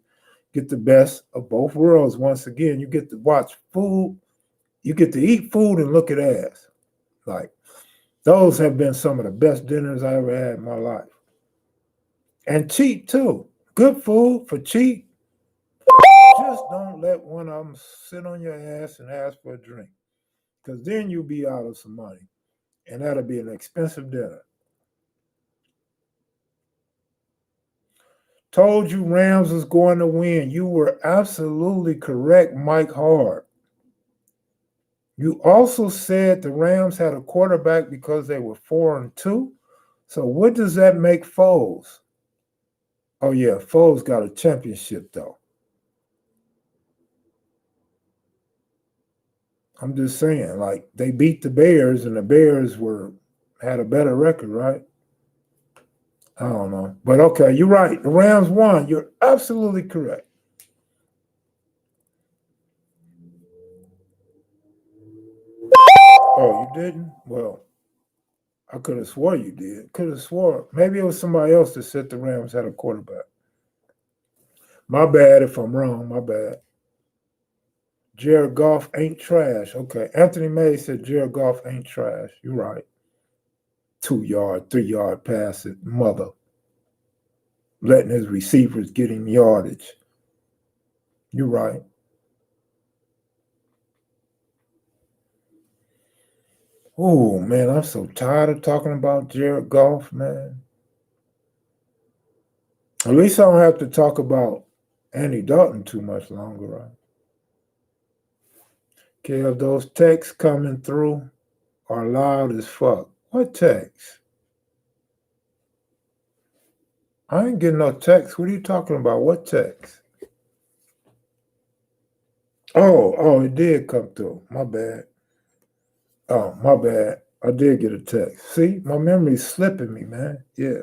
get the best of both worlds. Once again, you get to watch food, you get to eat food and look at ass. Like, those have been some of the best dinners I ever had in my life. And cheap, too. Good food for cheap. Just don't let one of them sit on your ass and ask for a drink. Because then you'll be out of some money. And that'll be an expensive dinner. Told you Rams was going to win. You were absolutely correct, Mike Hard. You also said the Rams had a quarterback because they were 4-2. So what does that make Foles? Oh yeah, Foles got a championship though. I'm just saying, like they beat the Bears and the Bears had a better record, right? I don't know. But okay, you're right. The Rams won. You're absolutely correct. Oh, you didn't? Well, I could have swore you did. Could have swore. Maybe it was somebody else that said the Rams had a quarterback. My bad if I'm wrong. My bad. Jared Goff ain't trash. Okay. Anthony May said Jared Goff ain't trash. You're right. 2-yard, 3-yard pass at mother. Letting his receivers get him yardage. You're right. Oh man, I'm so tired of talking about Jared Goff, man. At least I don't have to talk about Andy Dalton too much longer, right? Kev, those texts coming through are loud as fuck. What text? I ain't getting no text. What are you talking about? What text? Oh, it did come through. My bad. Oh, my bad. I did get a text. See, my memory's slipping me, man. Yeah.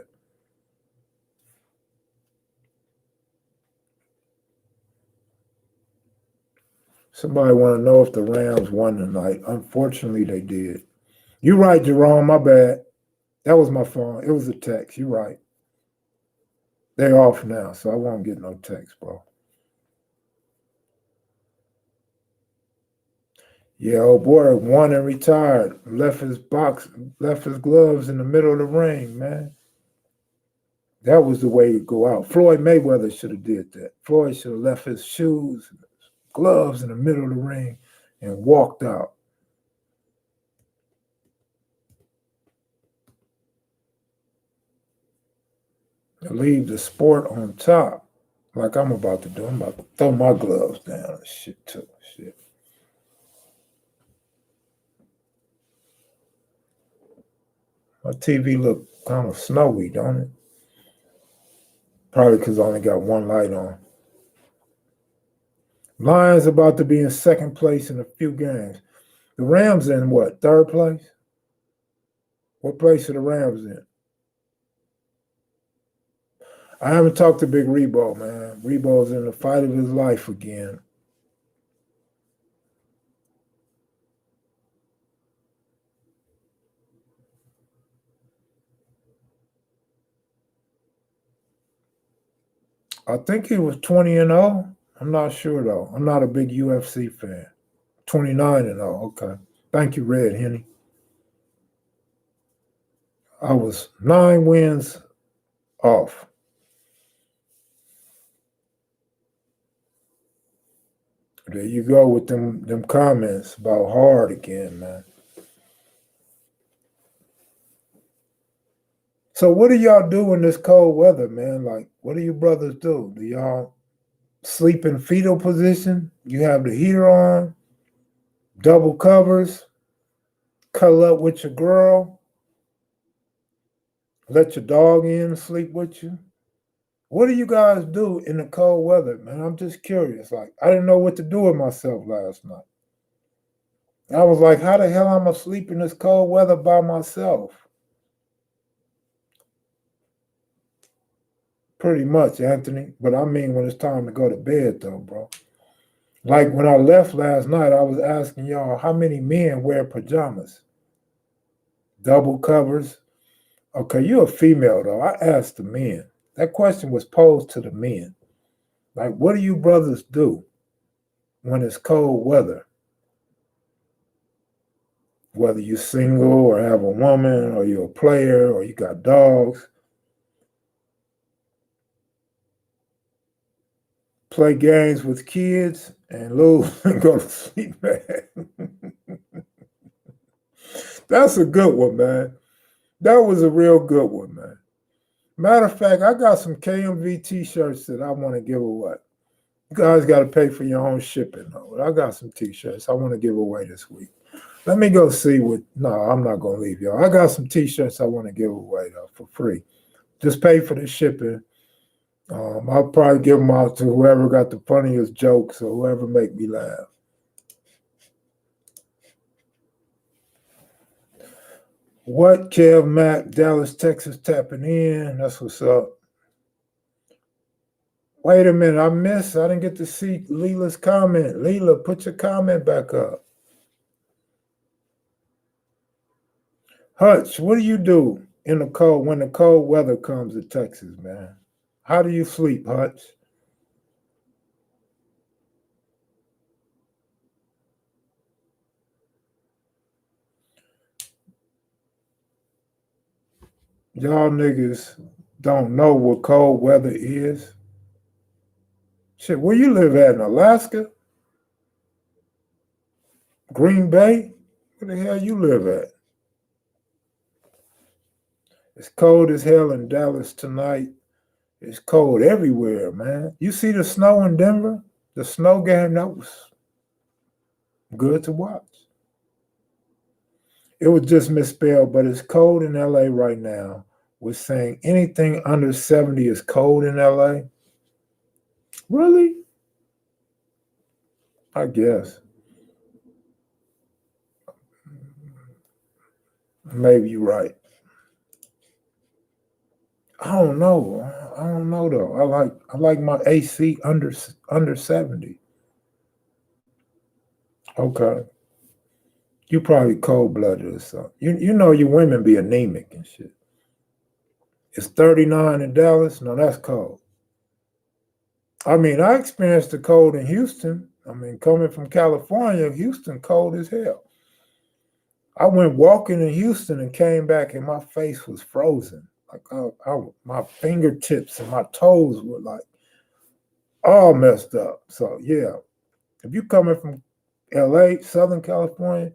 Somebody want to know if the Rams won tonight. Unfortunately, they did. You're right, Jerome. My bad. That was my phone. It was a text. You're right. They're off now, so I won't get no text, bro. Yeah, old boy won and retired. Left his gloves in the middle of the ring, man. That was the way to go out. Floyd Mayweather should have did that. Floyd should have left his shoes and his gloves in the middle of the ring and walked out. Leave the sport on top, like I'm about to do. I'm about to throw my gloves down and shit too. Shit. My TV look kind of snowy, don't it? Probably because I only got one light on. Lions about to be in second place in a few games. The Rams in what? Third place? What place are the Rams in? I haven't talked to Big Rebo, man. Rebo's in the fight of his life again. I think he was 20-0. I'm not sure though. I'm not a big UFC fan. 29-0. Okay. Thank you, Red Henny. I was 9 wins off. There you go with them comments about hard again, man. So what do y'all do in this cold weather, man? Like, what do you brothers do? Do y'all sleep in fetal position? You have the heater on, double covers, cuddle up with your girl, let your dog in, sleep with you? What do you guys do in the cold weather, man? I'm just curious. Like, I didn't know what to do with myself last night. I was like, how the hell am I sleep in this cold weather by myself? Pretty much, Anthony. But I mean, when it's time to go to bed, though, bro. Like when I left last night, I was asking y'all how many men wear pajamas, double covers. Okay, you're a female, though. I asked the men. That question was posed to the men. Like, what do you brothers do when it's cold weather? Whether you're single or have a woman or you're a player or you got dogs. Play games with kids and lose and go to sleep, man. That's a good one, man. That was a real good one, man. Matter of fact, I got some KMV t-shirts that I want to give away. You guys got to pay for your own shipping, though. But I got some t-shirts I want to give away this week. Let me go see what. No, I'm not going to leave y'all. I got some t-shirts I want to give away, though, for free. Just pay for the shipping. I'll probably give them out to whoever got the funniest jokes or whoever make me laugh. What, Kev Mac, Dallas, Texas tapping in. That's what's up. Wait a minute, I didn't get to see Leela's comment. Leela, put your comment back up. Hutch, what do you do in the cold when the cold weather comes to Texas, man? How do you sleep, Hutch? Y'all niggas don't know what cold weather is. Shit, where you live at in Alaska? Green Bay? Where the hell you live at? It's cold as hell in Dallas tonight. It's cold everywhere, man. You see the snow in Denver? The snow game, that was good to watch. It was just misspelled, but it's cold in LA right now. We're saying anything under 70 is cold in LA. Really? I guess. Maybe you're right. I don't know. I don't know though. I like my AC under 70. Okay. You probably cold blooded or something. You know your women be anemic and shit. It's 39 in Dallas. No, that's cold. I mean, I experienced the cold in Houston. I mean, coming from California, Houston cold as hell. I went walking in Houston and came back and my face was frozen. Like my fingertips and my toes were like all messed up. So yeah, if you coming from LA, Southern California,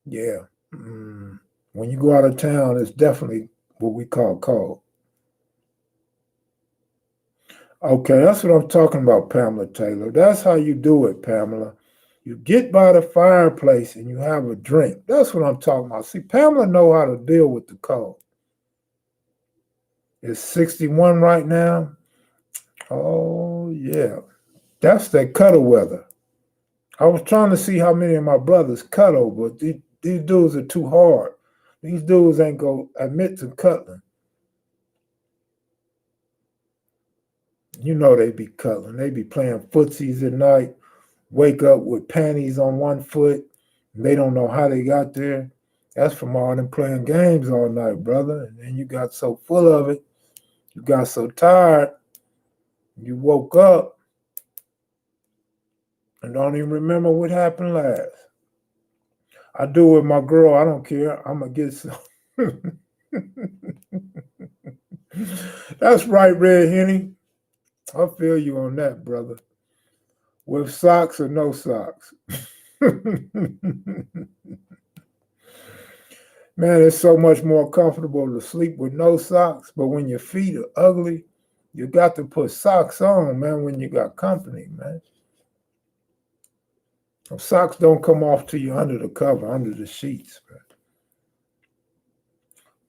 yeah. When you go out of town, it's definitely what we call cold. Okay, that's what I'm talking about, Pamela Taylor. That's how you do it, Pamela. You get by the fireplace and you have a drink. That's what I'm talking about. See, Pamela know how to deal with the cold. It's 61 right now. Oh, yeah. That's that cuddle weather. I was trying to see how many of my brothers cuddle, but these dudes are too hard. These dudes ain't going to admit to cuddling. You know they be cuddling. They be playing footsies at night, wake up with panties on one foot, and they don't know how they got there. That's from all them playing games all night, brother. And then you got so full of it, you got so tired, you woke up and don't even remember what happened last. I do with my girl, I don't care. I'm going to get some. That's right, Red Henny. I feel you on that, brother. With socks or no socks. Man, it's so much more comfortable to sleep with no socks, but when your feet are ugly, you got to put socks on, man, when you got company, man. Socks don't come off till you're under the cover, under the sheets, man.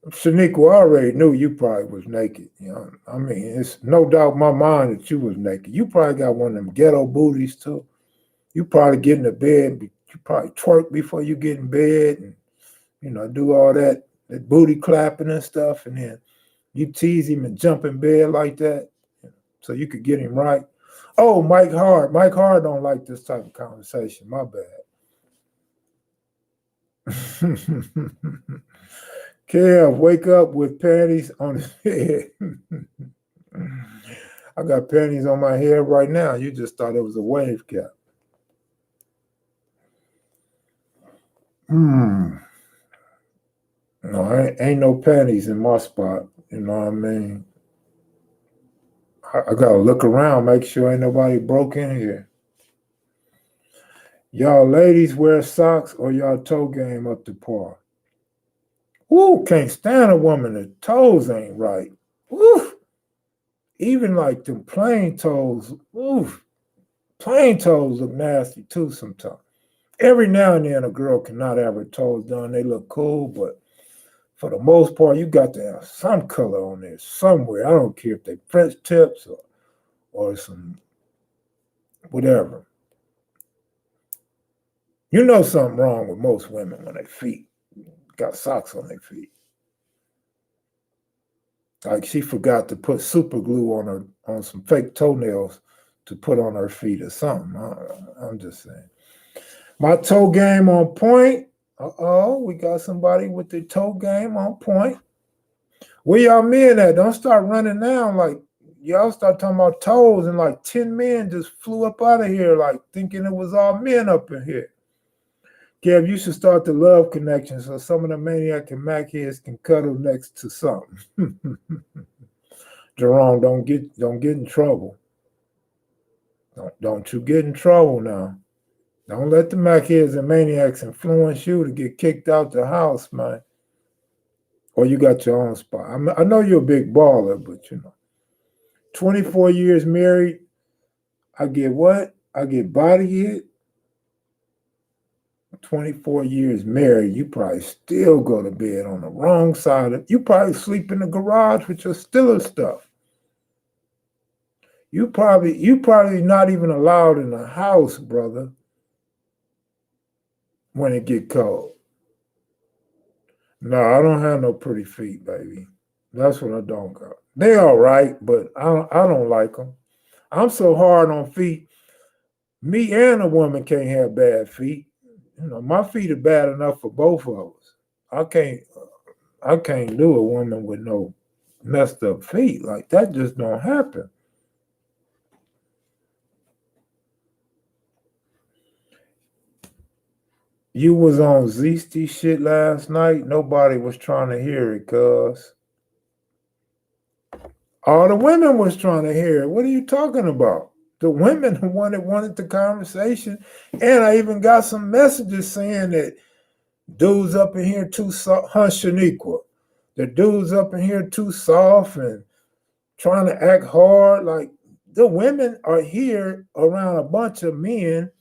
Shaniqua, I already knew you probably was naked. You know, I mean, it's no doubt in my mind that you was naked. You probably got one of them ghetto booties too. You probably get in the bed, you probably twerk before you get in bed, and do all that booty clapping and stuff, and then you tease him and jump in bed like that, so you could get him right. Oh, Mike Hard don't like this type of conversation. My bad. Kev, wake up with panties on his head. I got panties on my head right now. You just thought it was a wave cap. No, ain't no panties in my spot. You know what I mean? I gotta look around, make sure ain't nobody broke in here. Y'all ladies wear socks or y'all toe game up to par? Woo, can't stand a woman that toes ain't right. Woo. Even like them plain toes, plain toes look nasty too sometimes. Every now and then a girl cannot have her toes done. They look cool, but for the most part, you got to have some color on there somewhere. I don't care if they French tips or some whatever. You know something wrong with most women when their feet got socks on their feet. Like she forgot to put super glue on some fake toenails to put on her feet or something. I'm just saying. My toe game on point. We got somebody with the toe game on point. Where y'all men at? Don't start running down like y'all start talking about toes and like 10 men just flew up out of here like thinking it was all men up in here. Kev, you should start the love connection so some of the maniac and Mac heads can cuddle next to something. Jerome, don't get in trouble. Don't you get in trouble now. Don't let the Mac heads and maniacs influence you to get kicked out the house, man. Or you got your own spot? I know you're a big baller, but 24 years married, I get what? I get body hit. 24 years married, you probably still go to bed on the wrong side. You probably sleep in the garage with your Stiller stuff. You probably not even allowed in the house, brother, when it get cold. No, I don't have no pretty feet, baby. That's what I don't got. They all right, but I don't like them. I'm so hard on feet. Me and a woman can't have bad feet. My feet are bad enough for both of us. I can't do a woman with no messed up feet. Like that just don't happen. You was on Zeesty shit last night. Nobody was trying to hear it, cuz. All the women was trying to hear it. What are you talking about? The women wanted the conversation. And I even got some messages saying that dudes up in here too soft, Shaniqua. The dudes up in here too soft and trying to act hard. Like the women are here around a bunch of men.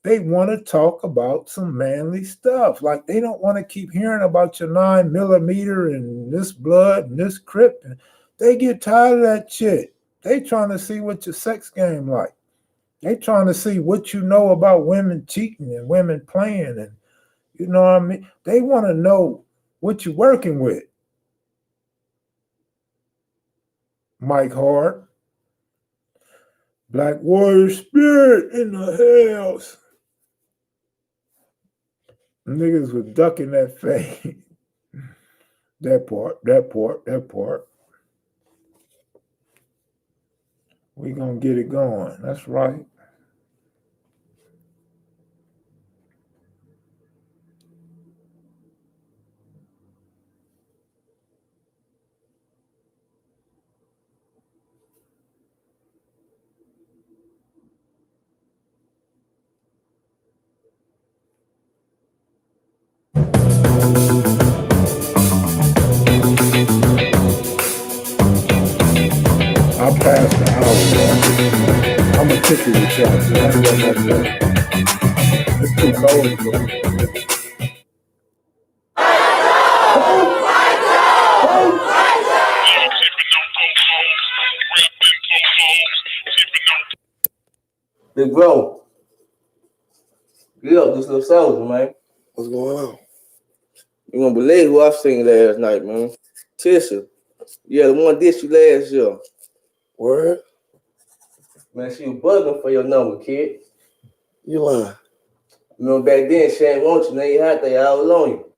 They want to talk about some manly stuff. Like they don't want to keep hearing about your 9mm and this blood and this crip. They get tired of that shit. They trying to see what your sex game like. They trying to see what you know about women cheating and women playing, and you know what I mean. They want to know what you're working with. Mike Hart, Black Warrior Spirit in the house. Niggas was ducking that fade. That part. We gonna get it going. That's right. I passed the hour, bro. I'm a ticket with y'all, so I ain't got nothing left. It's too cold, bro. Big bro, get up, this little soldier, man. What's going on? You won't believe who I seen last night, man. Tisha. Yeah, the one ditched you last year. Word? Man, she was bugging for your number, kid. You lying? Remember back then, she ain't want you, now you had that all on you.